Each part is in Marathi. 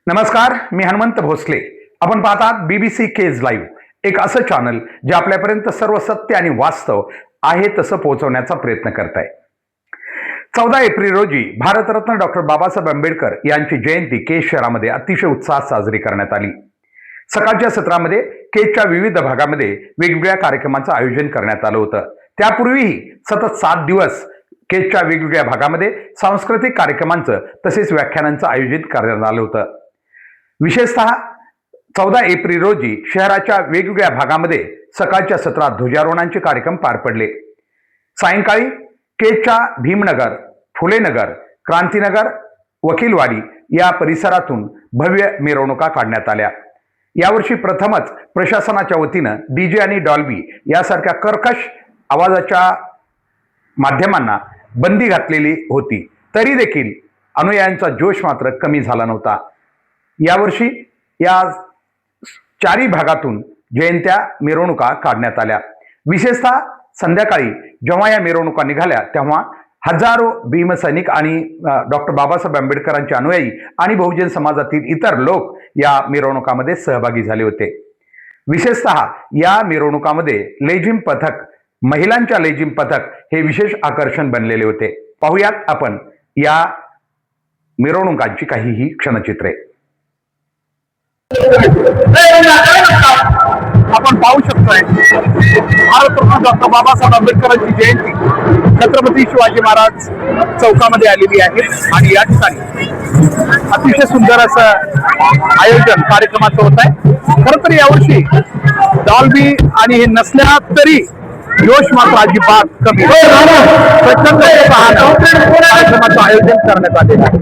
नमस्कार, मी हनुमंत भोसले. आपण पाहतात BBC केज लाईव्ह, एक असं चॅनल जे आपल्यापर्यंत सर्व सत्य आणि वास्तव आहे तसं पोहोचवण्याचा प्रयत्न करत आहे. 14 एप्रिल रोजी भारतरत्न डॉक्टर बाबासाहेब आंबेडकर यांची जयंती केज शहरामध्ये अतिशय उत्साहात साजरी करण्यात आली. सकाळच्या सत्रामध्ये केजच्या विविध भागामध्ये वेगवेगळ्या कार्यक्रमांचं आयोजन करण्यात आलं होतं. त्यापूर्वीही सतत 7 दिवस केजच्या वेगवेगळ्या भागामध्ये सांस्कृतिक कार्यक्रमांचं तसेच व्याख्यानांचं आयोजित करण्यात आलं होतं. विशेषतः 14 एप्रिल रोजी शहराच्या वेगवेगळ्या भागामध्ये सकाळच्या सत्रात ध्वजारोहणांचे कार्यक्रम पार पडले. सायंकाळी केजच्या भीमनगर, फुलेनगर, क्रांतीनगर, वकीलवाडी या परिसरातून भव्य मिरवणुका काढण्यात आल्या. यावर्षी प्रथमच प्रशासनाच्या वतीनं DJ आणि डॉल्बी यासारख्या कर्कश आवाजाच्या माध्यमांना बंदी घातलेली होती. तरी देखील अनुयायांचा जोश मात्र कमी झाला नव्हता. यावर्षी या 4 भागातून जयंत्या मिरवणुका काढण्यात आल्या. विशेषतः संध्याकाळी जेव्हा या मिरवणुका निघाल्या तेव्हा हजारो भीमसैनिक आणि डॉक्टर बाबासाहेब आंबेडकरांचे अनुयायी आणि बहुजन समाजातील इतर लोक या मिरवणुकामध्ये सहभागी झाले होते. विशेषतः या मिरवणुकामध्ये लेझिम पथक, महिलांच्या लेझिम पथक हे विशेष आकर्षण बनलेले होते. पाहुयात आपण या मिरवणुकांची काहीही क्षणचित्रे. आपण पाहू शकतोय भारतरत्न डॉक्टर बाबासाहेब आंबेडकरांची जयंती छत्रपती शिवाजी महाराज चौकामध्ये आलेली आहे आणि या ठिकाणी अतिशय सुंदर असं आयोजन कार्यक्रमाचं होत आहे. खरं तर यावर्षी डॉल्बी आणि हे नसल्या तरी जोश मात्र अजिबात कमी, प्रचंड कार्यक्रमाचं आयोजन करण्यात आलेलं आहे.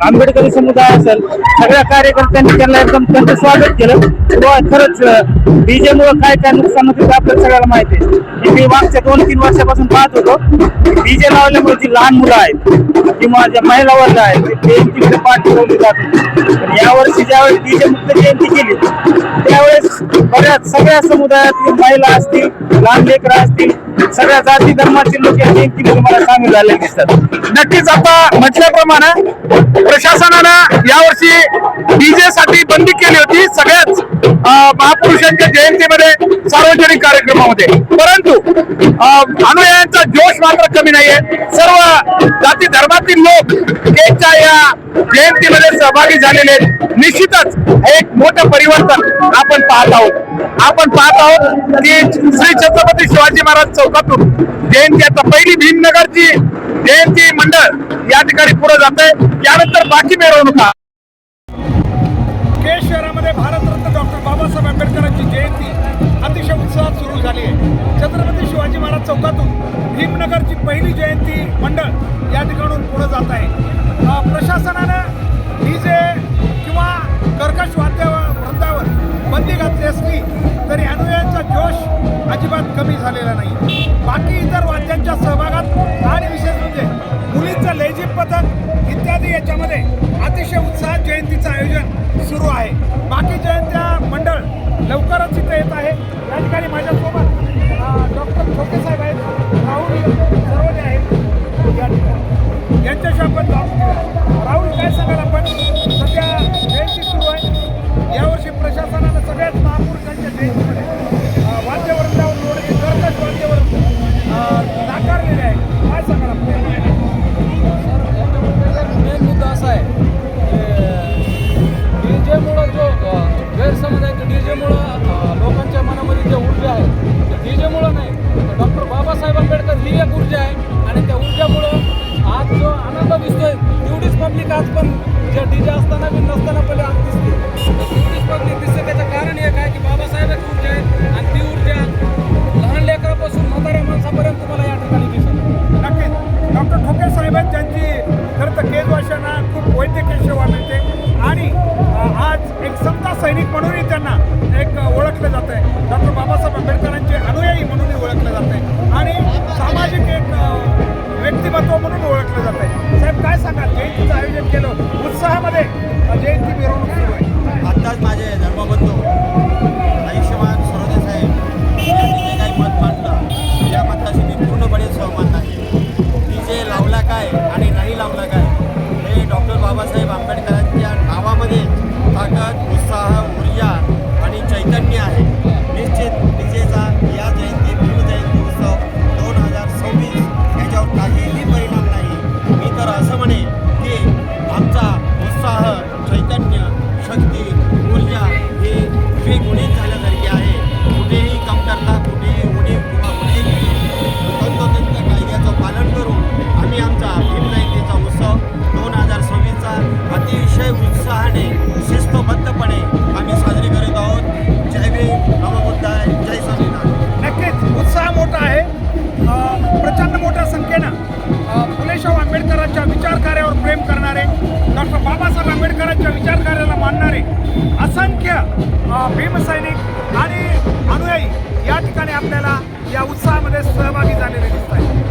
आंबेडकरी समुदाय असेल, सगळ्या कार्यकर्त्यांनी त्यांना एकदम त्यांचं स्वागत केलं. खरंच DJ मुळे काय काय नुकसान होते ते आपल्याला सगळ्याला माहिती आहे. मी मागच्या 2-3 वर्षापासून पाहत होतो. DJ लावल्यामुळे जी लहान मुलं आहेत किंवा ज्या महिला वर्ग आहेत ते जयंतीकडे पाठ ठेवली जात होती. पण यावर्षी ज्यावेळेस DJ मुक्त जयंती केली त्यावेळेस बऱ्याच सगळ्या समुदायातील महिला असतील, लहान लेकरं असतील, सगळ्या जाती धर्माचे लोक या जयंतीमध्ये मला सामील झालेले दिसतात. नक्कीच आता म्हटल्याप्रमाणे प्रशासनानं यावर्षी डीजे साठी बंदी केली होती सगळ्याच महापुरुषांच्या जयंतीमध्ये सार्वजनिक कार्यक्रमामध्ये, परंतु अनुयायांचा जोश मात्र कमी नाहीये. सर्व जाती धर्मातील लोक केकच्या या जयंतीमध्ये सहभागी झालेले आहेत. निश्चितच एक मोठं परिवर्तन आपण पाहत आहोत की श्री छत्रपती शिवाजी महाराज चौकातून जयंती आता पहिली भीमनगरची जयंती मंडळ या ठिकाणी पुढे जात आहे. यानंतर बाकी मिरवणुका. केज शहरामध्ये भारतरत्न डॉक्टर बाबासाहेब आंबेडकरांची जयंती अतिशय उत्साहात सुरू झाली आहे. छत्रपती शिवाजी महाराज चौकातून भीमनगरची पहिली जयंती मंडळ या ठिकाणून पुढे जात आहे. प्रशासनानं डीजे किंवा कर्कश वृंदावर बंदी घातली असली तरी अनुयायांचा जोश अजिबात कमी झालेला नाही. बाकी इतर वाद्यांच्या सहभागात आणि विशेष म्हणजे मुलींचं लेझिम पथक इत्यादी याच्यामध्ये अतिशय उत्साहात जयंतीचं आयोजन सुरू आहे. बाकी जयंत्या मंडळ लवकरच इथे येत आहे. या ठिकाणी माझ्यासोबत डॉक्टर ठोके साहेब आहेत, राहुल सरवणे आहेत या ठिकाणी, यांच्याशी आपण जाणून घेऊया. राहुल, काय सांगाल आपण? सध्या जयंती सुरू आहे. यावर्षी प्रशासनानं सगळ्याच महापुरुषांच्या जयंतीमध्ये वाद्यवृंदावर जोडले कर्कश वाद्यवृंद नाकारलेले आहे. काय सांगाल आपण? मेन मुद्दा असा आहे की डीजेमुळं जो गैरसमज आहे, डीजेमुळं लोकांच्या मनामध्ये जे ऊर्जा आहे ते डीजेमुळं नाही, तर डॉक्टर बाबासाहेब आंबेडकर ही एक ऊर्जा आहे आणि त्या ऊर्जामुळं आज जो आनंद दिसतोय तेवढीच पब्लिक आज पण जे डीजे असताना बी नसताना पहिले आज दिसते, तर तेवढीच पब्लिक दिसते. त्याचं कारण एक आहे की बाबासाहेबच ऊर्जा आहे आणि ती ऊर्जा लहान लेकरापासून म्हाताऱ्या माणसापर्यंत तुम्हाला या ठिकाणी दिसेल. नक्कीच डॉक्टर ठोके साहेब आहेत, ज्यांची खरं तर केजवाशांना खूप वैद्यकीय सेवा मिळते आणि आज एक समता सैनिक म्हणूनही त्यांना एक ओळखलं जात आहे. डॉक्टर बाबासाहेब आंबेडकरांचे अनुयायी म्हणूनही ओळखलं जात आहे आणि सामाजिक एक व्यक्तिमत्व म्हणून ओळखलं जात आहे. साहेब, काय सांगाल? जयंतीचं आयोजन केलं, उत्साहामध्ये जयंती मिरवणूक सुरू आहे. आत्ताच माझे धर्मबंधू आयुष्यमान सरोदे साहेब यांनी जे काही मत मांडलं या मताशी मी पूर्णपणे सहमत आहे. डीजे लावला काय आणि नाही लावला काय हे डॉक्टर बाबासाहेब आंबेडकरांच्या नावामध्ये ताकद, उत्साह, ऊर्जा आणि चैतन्य आहे. निश्चित डीजेचा या जयंती भीमजयंती उत्सव 2026 याच्यावर काहीही परिणाम नाही. मी तर असं म्हणेन की आमचा उत्साह, चैतन्य, शक्ती, ऊर्जा हे द्विगुणित झाल्यासारखी आहे. कुठेही कमतरता, कुठेही उणीव किंवा कुठेही तंतोतंत कायद्याचं पालन करून आम्ही आमचा भीमजयंतीचा उत्सव 2026चा अतिशय उत्साहाने, शिस्तबद्धपणे आम्ही साजरी करीत आहोत. जय भीम, नमो बुद्धाय, जय स्वामीनाथ. नक्कीच उत्साह मोठा आहे. प्रचंड मोठ्या संख्येनं फुलेशाहू आंबेडकरांच्या विचारकार्यावर प्रेम करणारे, डॉक्टर बाबासाहेब आंबेडकरांच्या विचारकार्याला मानणारे असंख्य भीमसैनिक आणि अनुयायी या ठिकाणी आपल्याला या उत्साहामध्ये सहभागी झालेले दिसत आहेत.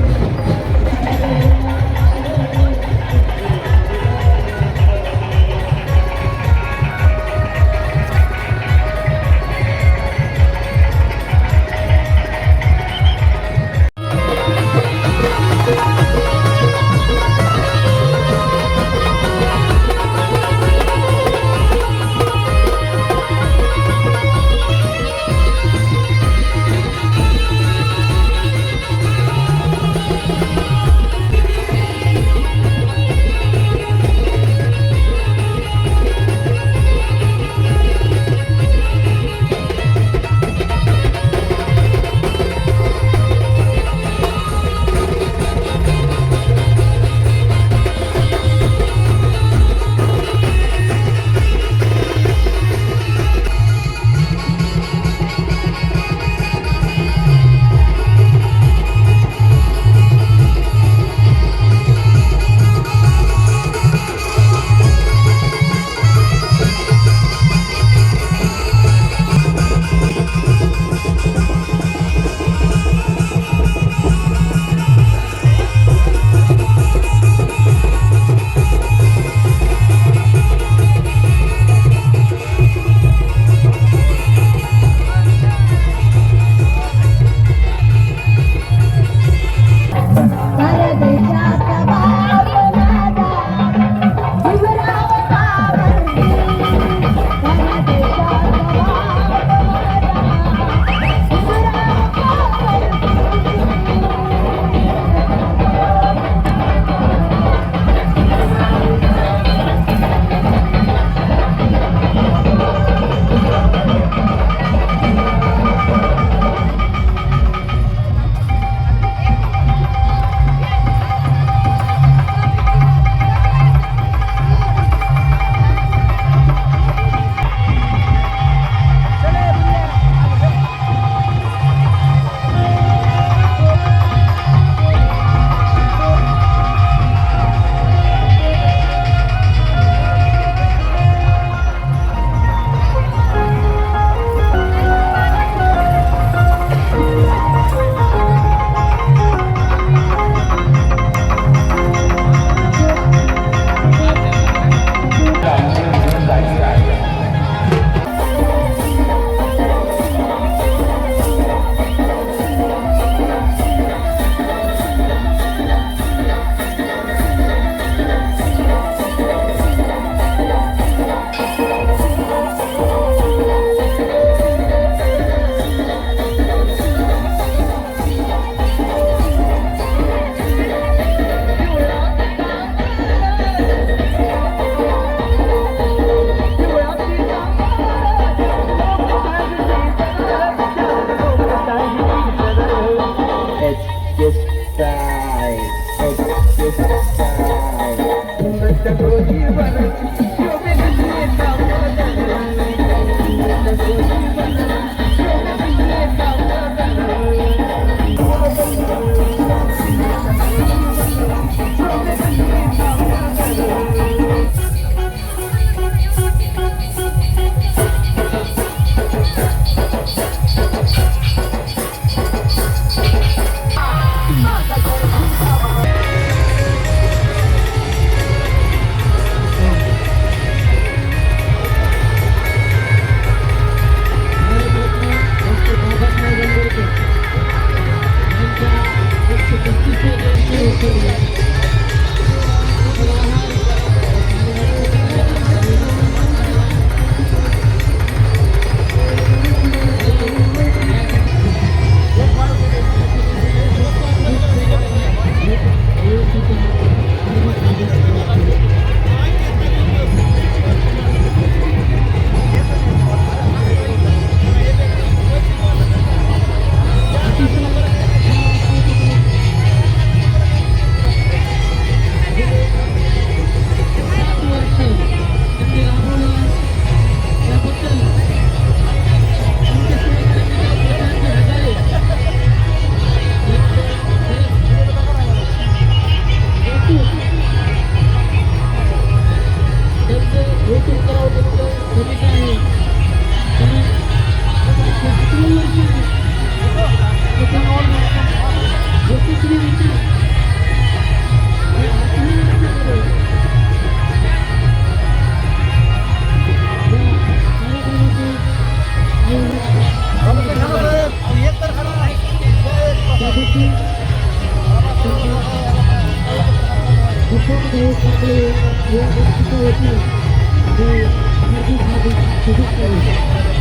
हार्दिक शुभेच्छा